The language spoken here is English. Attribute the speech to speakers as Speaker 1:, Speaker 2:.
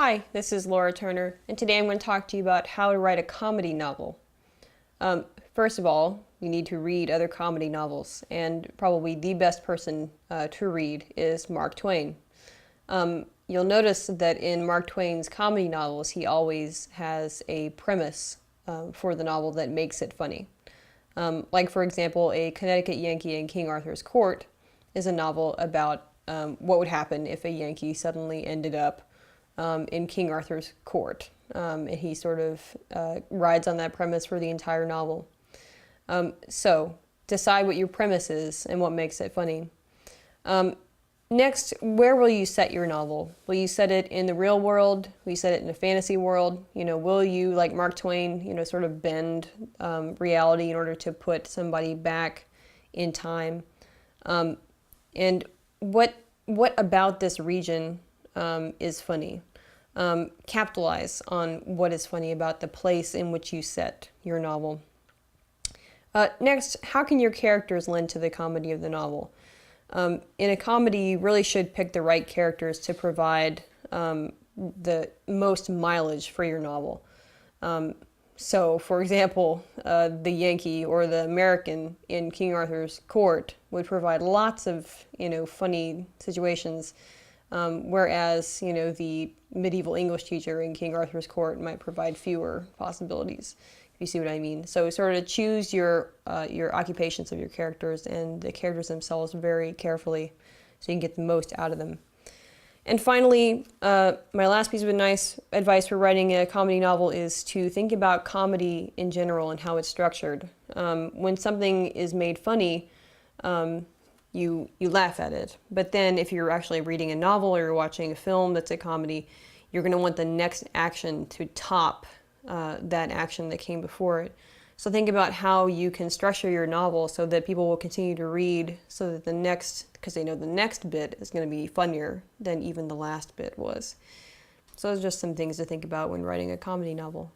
Speaker 1: Hi, this is Laura Turner, and today I'm going to talk to you about how to write a comedy novel. First of all, you need to read other comedy novels, and probably the best person to read is Mark Twain. You'll notice that in Mark Twain's comedy novels, he always has a premise for the novel that makes it funny. Like, for example, A Connecticut Yankee in King Arthur's Court is a novel about what would happen if a Yankee suddenly ended up in King Arthur's court. And he sort of rides on that premise for the entire novel. So decide what your premise is and what makes it funny. Next, where will you set your novel? Will you set it in the real world? Will you set it in a fantasy world? Will you, like Mark Twain, sort of bend reality in order to put somebody back in time? And what about this region is funny? Capitalize on what is funny about the place in which you set your novel. Next, how can your characters lend to the comedy of the novel? In a comedy, you really should pick the right characters to provide the most mileage for your novel. So, for example, the Yankee or the American in King Arthur's court would provide lots of, funny situations, whereas, the medieval English teacher in King Arthur's court might provide fewer possibilities. You see what I mean? So sort of choose your occupations of your characters and the characters themselves very carefully so you can get the most out of them. And finally, my last piece of advice for writing a comedy novel is to think about comedy in general and how it's structured. When something is made funny, you laugh at it. But then if you're actually reading a novel or you're watching a film that's a comedy, you're going to want the next action to top that action that came before it. So think about how you can structure your novel so that people will continue to read so that because they know the next bit is going to be funnier than even the last bit was. So those are just some things to think about when writing a comedy novel.